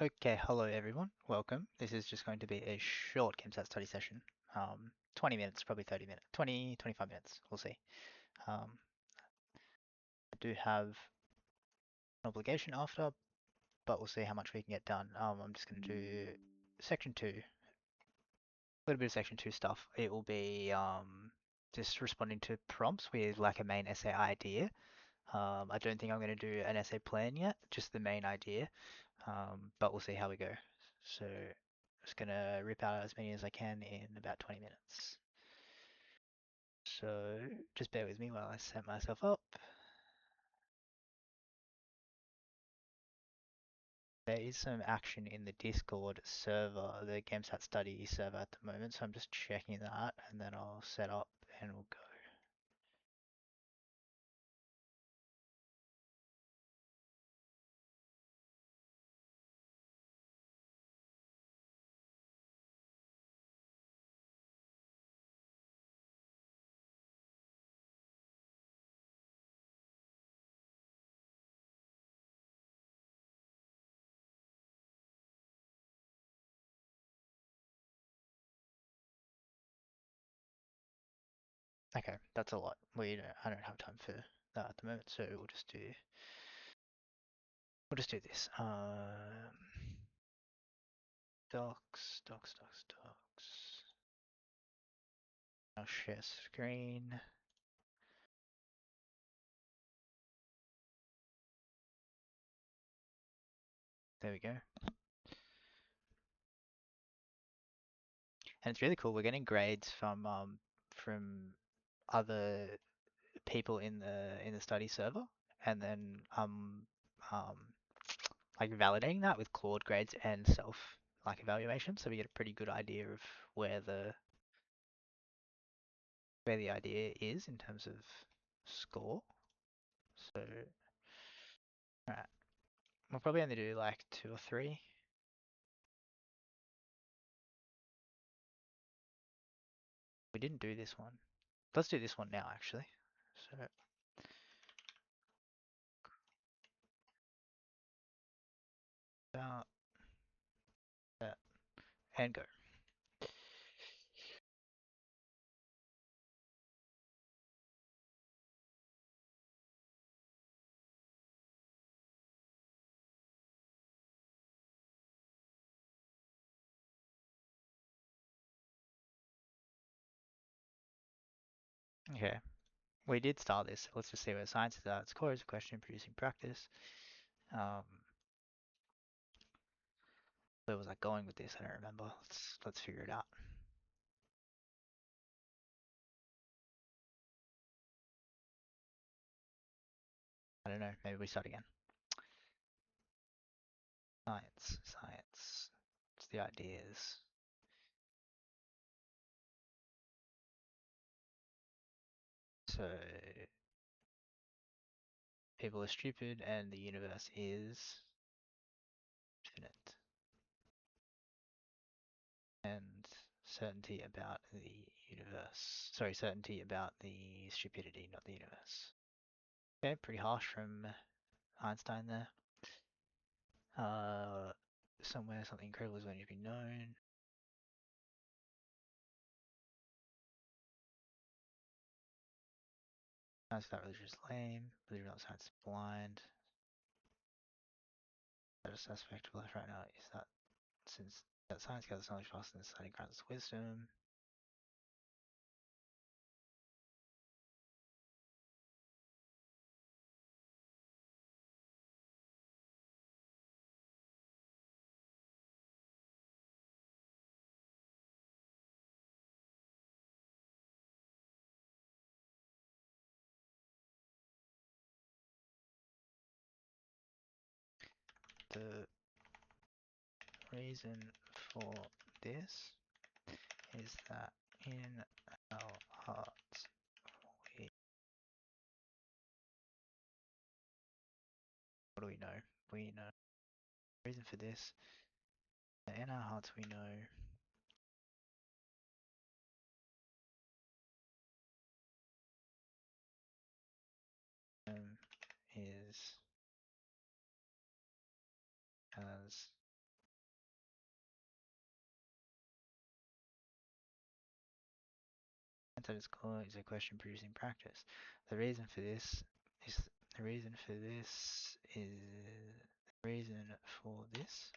Okay, hello everyone. Welcome. This is just going to be a short GAMSAT study session. 20 minutes, probably 30 minutes, 20, 25 minutes. We'll see. I do have an obligation after, but we'll see how much we can get done. I'm just going to do section 2, a little bit of section 2 stuff. It will be just responding to prompts with like a main essay idea. I don't think I'm going to do an essay plan yet, just the main idea. But we'll see how we go. So just gonna rip out as many as I can in about 20 minutes. So just bear with me while I set myself up. There is some action in the Discord server, the GameSat study server at the moment, so I'm just checking that and then I'll set up and we'll go. Okay, that's a lot. I don't have time for that at the moment, so we'll just do this. Docs. I'll share screen. There we go. And it's really cool. We're getting grades from other people in the study server, and then um like validating that with Claude grades and self like evaluation. So we get a pretty good idea of where the idea is in terms of score. So alright, we'll probably only do like 2 or 3. We didn't do this one. Let's do this one now actually. So about that and go. Okay. We did start this. Let's just see where science is at. Score is a question producing practice. Um, where was I going with this? I don't remember. Let's figure it out. I don't know. Maybe we start again. Science. It's the ideas. So people are stupid and the universe is infinite. And certainty about the universe. Sorry, certainty about the stupidity, not the universe. Okay, pretty harsh from Einstein there. Somewhere something incredible is going to be known. Science without religion is lame. Believe it or not, science is blind. That aspect of life right now is that since that science gathers knowledge faster than study grants wisdom. The reason for this is that in our hearts we what do we know? We know the reason for this that in our hearts we know is as That is called is a question producing practice. The reason for this is the reason for this is the reason for this.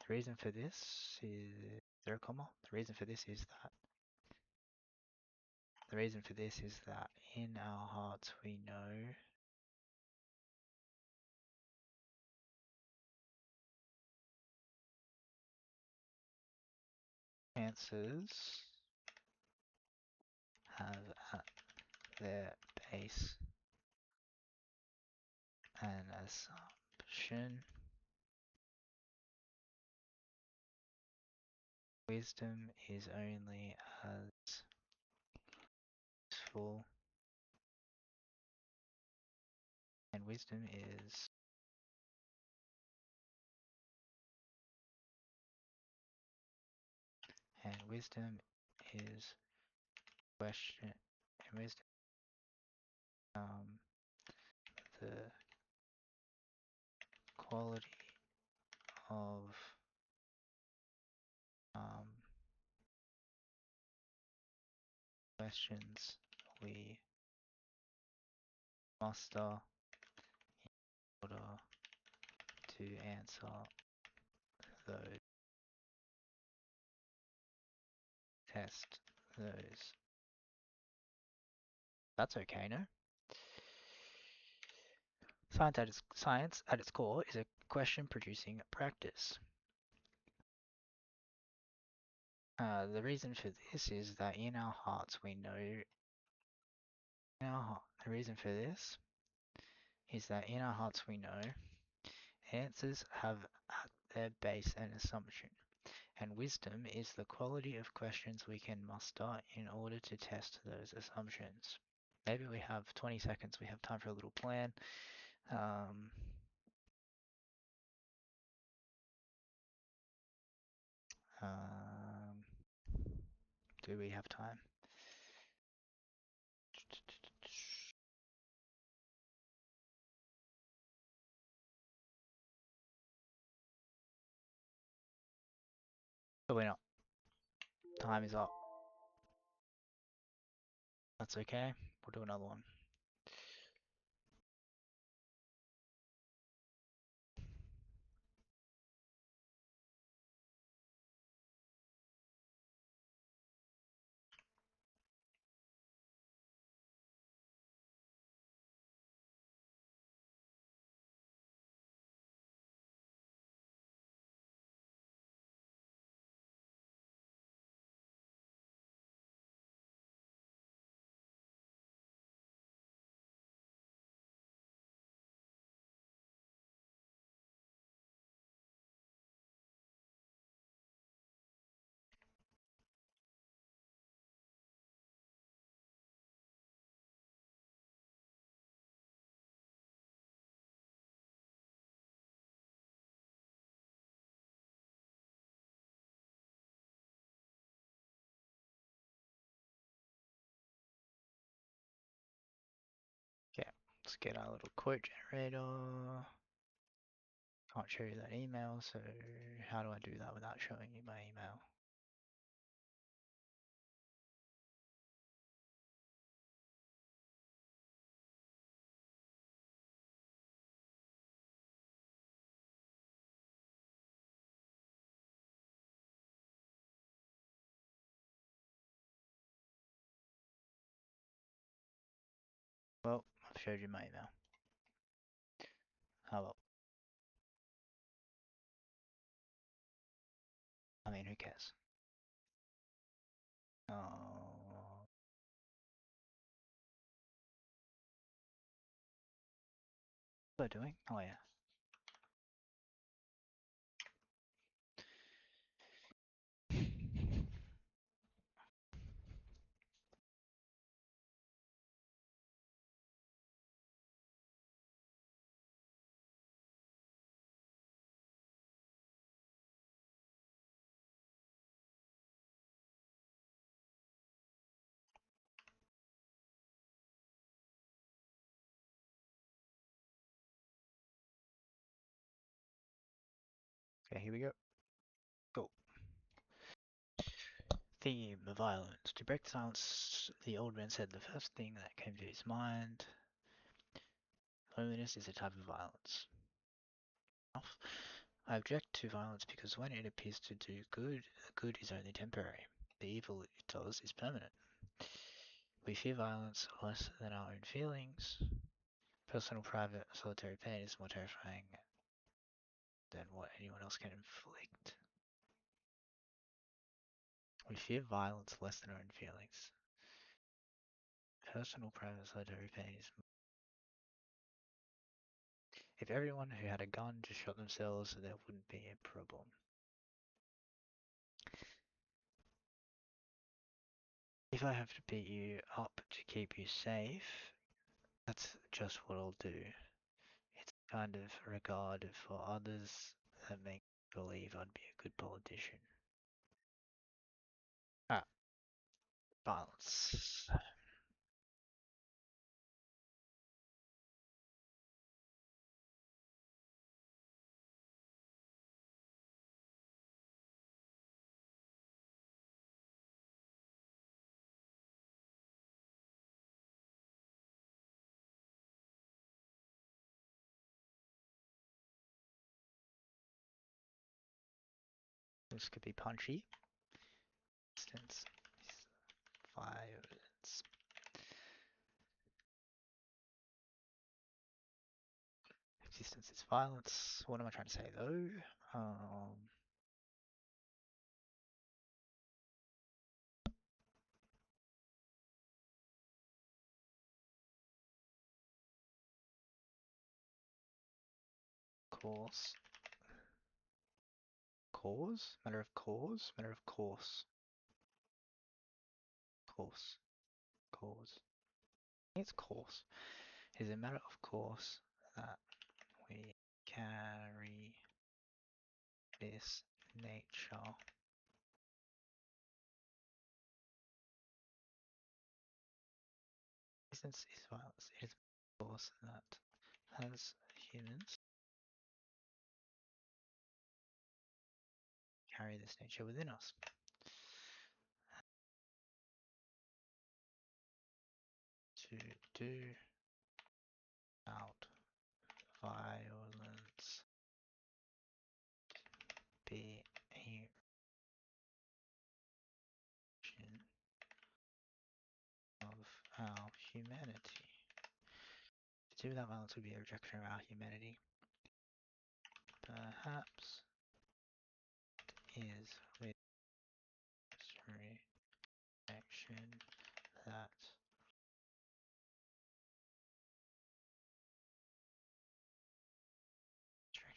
The reason for this is there a comma? The reason for this is that the reason for this is that in our hearts we know answers have at their base an assumption. Wisdom is only as useful, and wisdom is question and wisdom the quality of questions we muster in order to answer those, test those. That's okay, no? Science at its core is a question producing practice. The reason for this is that in our hearts we know. The reason for this is that in our hearts we know answers have at their base an assumption, and wisdom is the quality of questions we can muster in order to test those assumptions. Maybe we have 20 seconds, we have time for a little plan. Do we have time? Probably not. Time is up. That's okay. We'll do another one. Okay, let's get our little quote generator. Can't show you that email, so how do I do that without showing you my email? Well, I've showed you my email. How about? I mean, who cares? What am I doing? Oh yeah. Okay, here we go. Go. theme of violence. To break the silence, the old man said the first thing that came to his mind. Loneliness is a type of violence. I object to violence because when it appears to do good, the good is only temporary. The evil it does is permanent. We fear violence less than our own feelings. Personal, private, solitary pain is more terrifying than what anyone else can inflict. We fear violence less than our own feelings. Personal, private, solitary pain is. If everyone who had a gun just shot themselves, there wouldn't be a problem. If I have to beat you up to keep you safe, that's just what I'll do. It's kind of regard for others that make me believe I'd be a good politician. Ah, violence. This could be punchy. Instance violence. Existence is violence. What am I trying to say though? Course. Cause? Matter of cause? Matter of course. Course. Cause. I think it's course. It is a matter of course that we carry this nature. Existence is violence. It is of course that as humans carry this nature within us. To do out violence be a function of our humanity. To do without violence would be a rejection of our humanity. Perhaps is with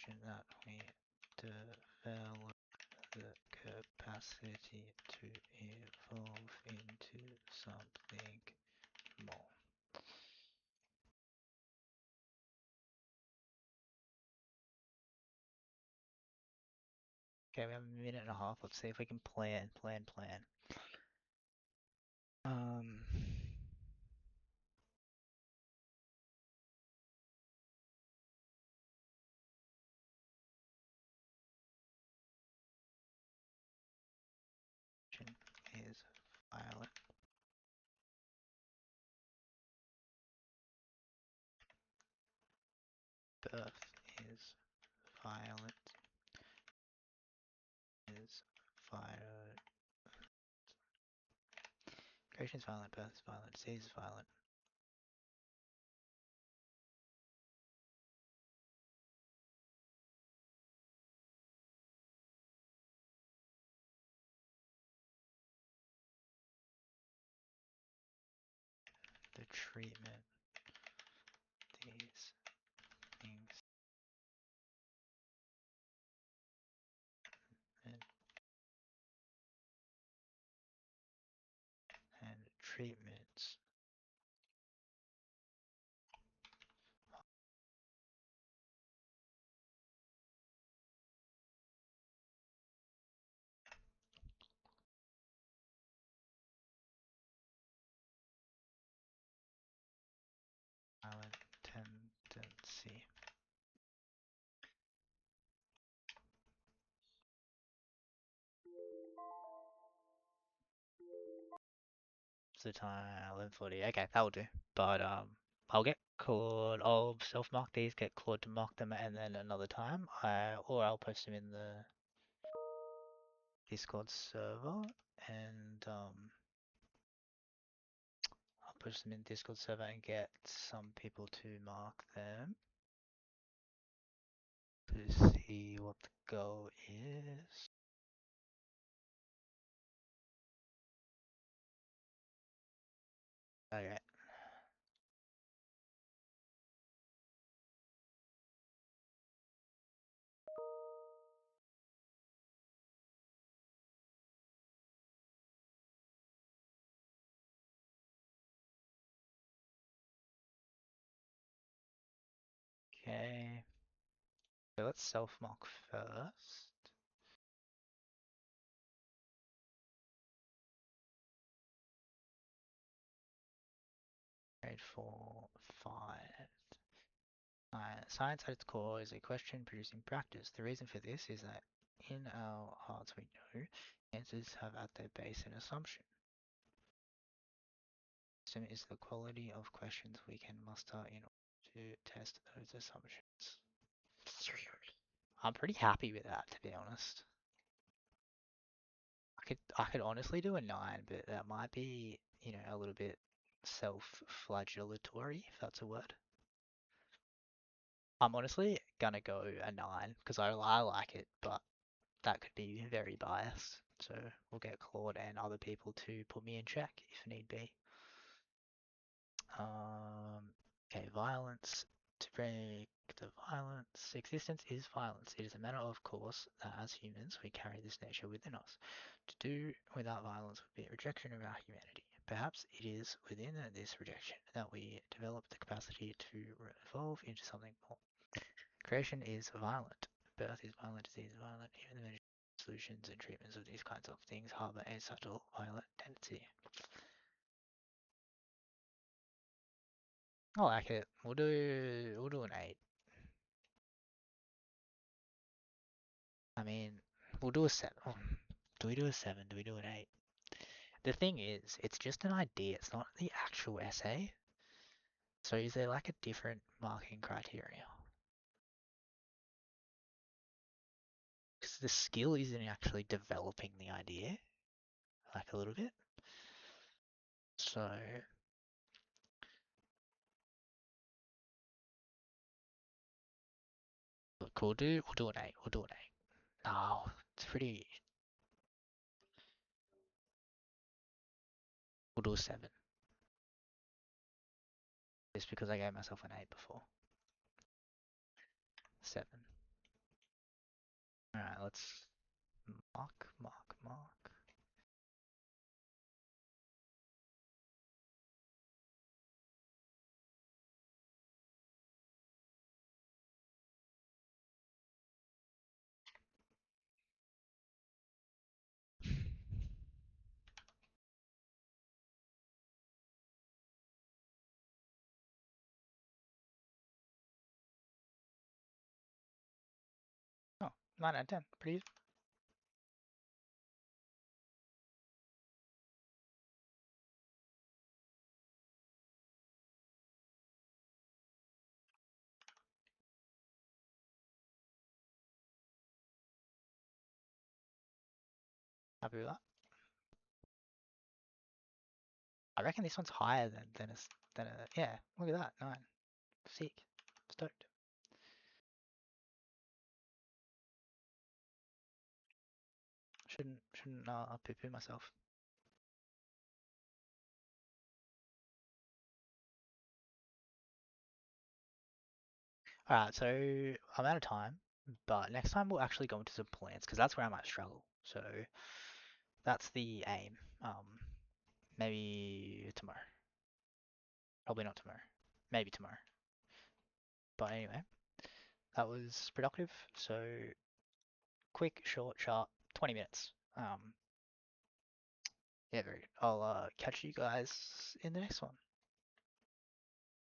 rejection that we develop the capacity to evolve into something more. Okay, we have a minute and a half. Let's see if we can plan. Um, is violent. Birth is violent. Is violent. Creation is violent. Birth is violent. Disease is violent. The treatment these things and treatments violent tendency. So time 11:40. Okay, that'll do. But I'll get Claude. I'll self-mark these, get Claude to mark them, and then another time or I'll post them in the Discord server, and I'll post them in Discord server and get some people to mark them to see what the goal is. Okay. Okay. So let's self-mark first. 8, 4, 5. Science at its core is a question producing practice. The reason for this is that in our hearts we know answers have at their base an assumption. System is the quality of questions we can muster in order to test those assumptions. I'm pretty happy with that, to be honest. I could honestly do a 9, but that might be, a little bit self-flagellatory, if that's a word. I'm honestly gonna go a 9 because I like it, but that could be very biased. So we'll get Claude and other people to put me in check if need be. Okay, violence. To break the violence. Existence is violence. It is a matter of course that as humans we carry this nature within us. To do without violence would be a rejection of our humanity. Perhaps it is within this rejection that we develop the capacity to evolve into something more. Creation is violent. Birth is violent. Disease is violent. Even the solutions and treatments of these kinds of things harbor a subtle violent tendency. I like it. We'll do an 8. I mean, we'll do a 7. Oh, do we do a 7? Do we do an 8? The thing is, it's just an idea. It's not the actual essay. So is there like a different marking criteria? Because the skill isn't actually developing the idea, like a little bit. So, look, we'll do an 8. We'll do an 8. No, it's pretty. We'll do a 7. Just because I gave myself an 8 before. 7. Alright, let's mark. Oh, 9 out of 10. Pretty easy. Happy with that. I reckon this one's higher than a yeah. Look at that, 9. Sick. Stoked. Shouldn't poo-poo myself. Alright, so I'm out of time, but next time we'll actually go into some plans because that's where I might struggle. So that's the aim. Maybe tomorrow. Probably not tomorrow. Maybe tomorrow. But anyway, that was productive. So quick, short, sharp, 20 minutes. Yeah, very good. I'll catch you guys in the next one.